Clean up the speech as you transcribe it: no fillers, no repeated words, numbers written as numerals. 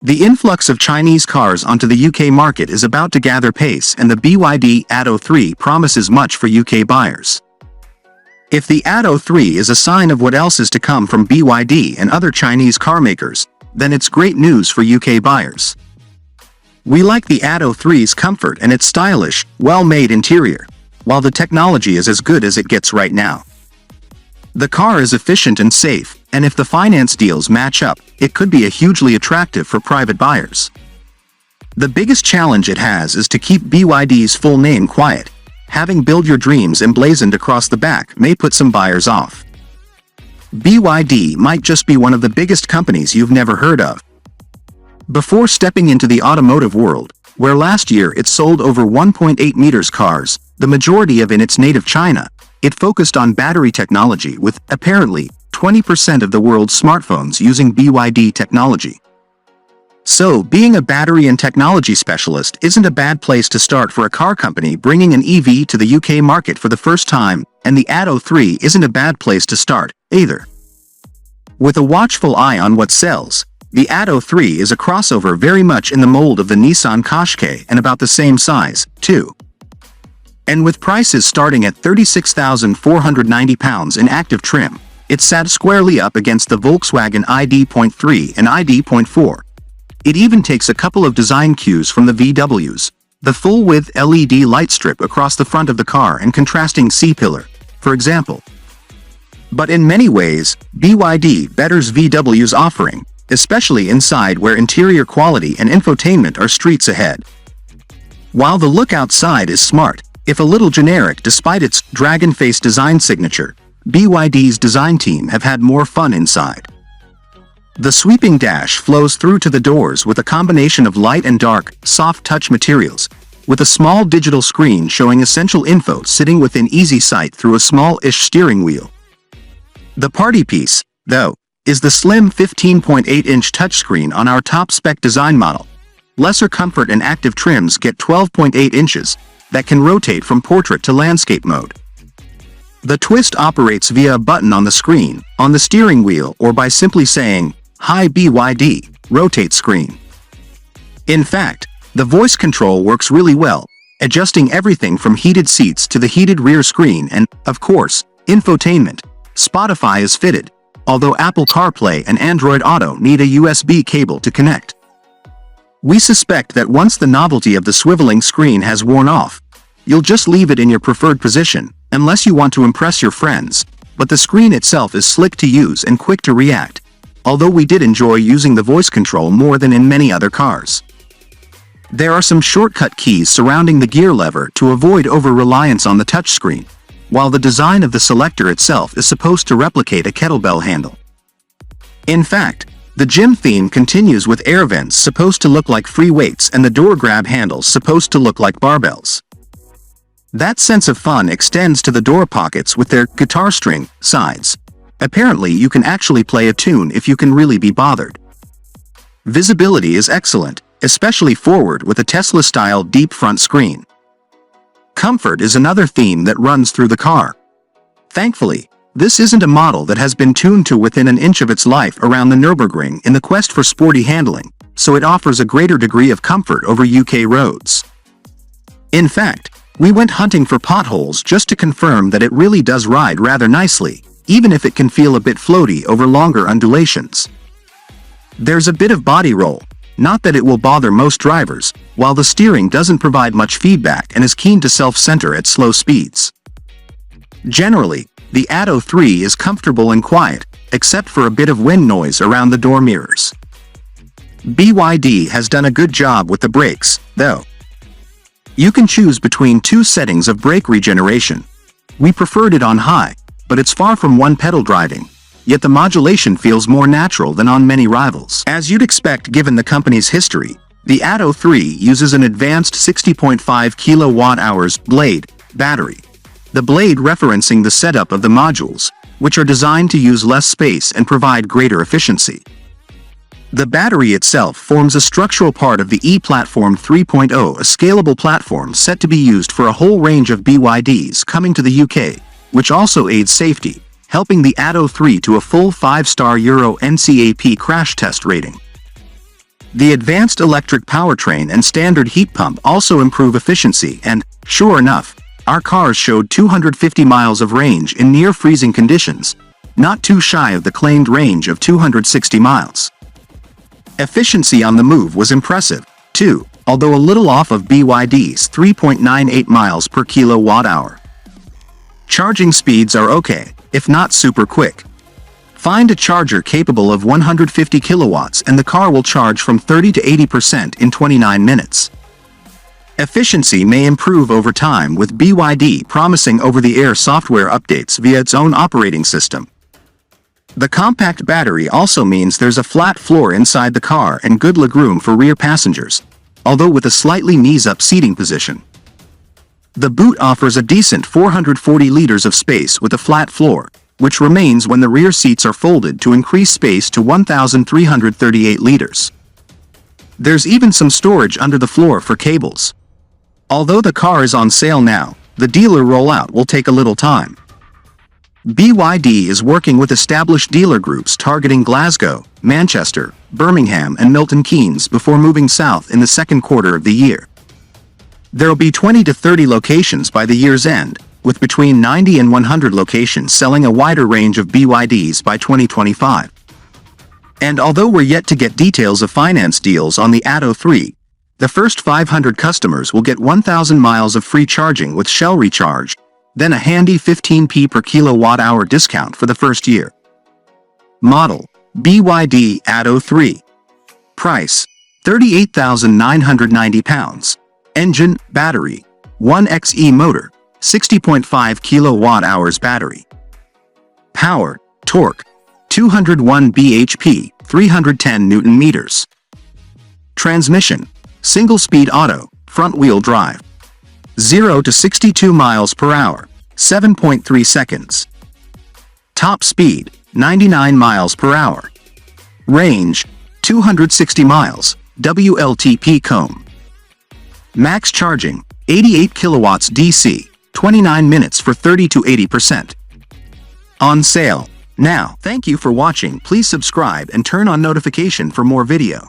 The influx of Chinese cars onto the UK market is about to gather pace, and the BYD Atto 3 promises much for UK buyers. If the Atto 3 is a sign of what else is to come from BYD and other Chinese carmakers, then it's great news for UK buyers. We like the Atto 3's comfort and its stylish, well-made interior, while the technology is as good as it gets right now. The car is efficient and safe, and if the finance deals match up, it could be hugely attractive for private buyers. The biggest challenge it has is to keep BYD's full name quiet. Having "Build Your Dreams" emblazoned across the back may put some buyers off. BYD might just be one of the biggest companies you've never heard of. Before stepping into the automotive world, where last year it sold over 1.8 million cars, the majority of in its native China, it focused on battery technology with, apparently, 20% of the world's smartphones using BYD technology. So, being a battery and technology specialist isn't a bad place to start for a car company bringing an EV to the UK market for the first time, and the Atto 3 isn't a bad place to start, either. With a watchful eye on what sells, the Atto 3 is a crossover very much in the mold of the Nissan Qashqai and about the same size, too. And with prices starting at £36,490 in active trim, it sat squarely up against the Volkswagen ID.3 and ID.4. It even takes a couple of design cues from the VWs, the full-width LED light strip across the front of the car and contrasting C-pillar, for example. But in many ways, BYD betters VW's offering, especially inside where interior quality and infotainment are streets ahead. While the look outside is smart, if a little generic despite its dragon face design signature, BYD's design team have had more fun inside. The sweeping dash flows through to the doors with a combination of light and dark, soft touch materials, with a small digital screen showing essential info sitting within easy sight through a small-ish steering wheel. The party piece, though, is the slim 15.8-inch touchscreen on our top-spec design model. Lesser comfort and active trims get 12.8 inches, that can rotate from portrait to landscape mode. The twist operates via a button on the screen, on the steering wheel, or by simply saying, "Hi BYD, rotate screen." In fact, the voice control works really well, adjusting everything from heated seats to the heated rear screen and, of course, infotainment. Spotify is fitted, although Apple CarPlay and Android Auto need a USB cable to connect. We suspect that once the novelty of the swiveling screen has worn off, you'll just leave it in your preferred position, unless you want to impress your friends, but the screen itself is slick to use and quick to react, although we did enjoy using the voice control more than in many other cars. There are some shortcut keys surrounding the gear lever to avoid over-reliance on the touchscreen, while the design of the selector itself is supposed to replicate a kettlebell handle. In fact, the gym theme continues with air vents supposed to look like free weights and the door grab handles supposed to look like barbells. That sense of fun extends to the door pockets with their guitar string sides. Apparently you can actually play a tune if you can really be bothered. Visibility is excellent, especially forward with a Tesla-style deep front screen. Comfort is another theme that runs through the car. Thankfully, this isn't a model that has been tuned to within an inch of its life around the Nürburgring in the quest for sporty handling, so it offers a greater degree of comfort over UK roads. In fact, we went hunting for potholes just to confirm that it really does ride rather nicely, even if it can feel a bit floaty over longer undulations. There's a bit of body roll, not that it will bother most drivers, while the steering doesn't provide much feedback and is keen to self-center at slow speeds. Generally, the Atto 3 is comfortable and quiet, except for a bit of wind noise around the door mirrors. BYD has done a good job with the brakes, though. You can choose between two settings of brake regeneration. We preferred it on high, but it's far from one-pedal driving, yet the modulation feels more natural than on many rivals. As you'd expect given the company's history, the Atto 3 uses an advanced 60.5 kWh Blade battery. The Blade referencing the setup of the modules, which are designed to use less space and provide greater efficiency. The battery itself forms a structural part of the E-Platform 3.0, a scalable platform set to be used for a whole range of BYDs coming to the UK, which also aids safety, helping the Atto 3 to a full 5-star Euro NCAP crash test rating. The advanced electric powertrain and standard heat pump also improve efficiency and, sure enough, our cars showed 250 miles of range in near-freezing conditions, not too shy of the claimed range of 260 miles. Efficiency on the move was impressive, too, although a little off of BYD's 3.98 miles per kilowatt-hour. Charging speeds are okay, if not super quick. Find a charger capable of 150 kilowatts and the car will charge from 30 to 80% in 29 minutes. Efficiency may improve over time with BYD promising over-the-air software updates via its own operating system. The compact battery also means there's a flat floor inside the car and good legroom for rear passengers, although with a slightly knees-up seating position. The boot offers a decent 440 liters of space with a flat floor, which remains when the rear seats are folded to increase space to 1,338 liters. There's even some storage under the floor for cables. Although the car is on sale now, the dealer rollout will take a little time. BYD is working with established dealer groups targeting Glasgow, Manchester, Birmingham and Milton Keynes before moving south in the second quarter of the year. There'll be 20 to 30 locations by the year's end, with between 90 and 100 locations selling a wider range of BYDs by 2025. And although we're yet to get details of finance deals on the Atto 3, the first 500 customers will get 1,000 miles of free charging with Shell Recharge, then a handy 15p per kilowatt-hour discount for the first year. Model: BYD Atto 3. Price: £38,990. Engine, battery: 1xe motor, 60.5 kilowatt-hours battery. Power, torque: 201 bhp, 310 newton meters. Transmission: single-speed auto, front-wheel drive. 0 to 62 miles per hour, 7.3 seconds. Top speed, 99 miles per hour. Range, 260 miles, WLTP comb. Max charging, 88 kilowatts DC, 29 minutes for 30 to 80%. On sale now. Thank you for watching. Please subscribe and turn on notification for more video.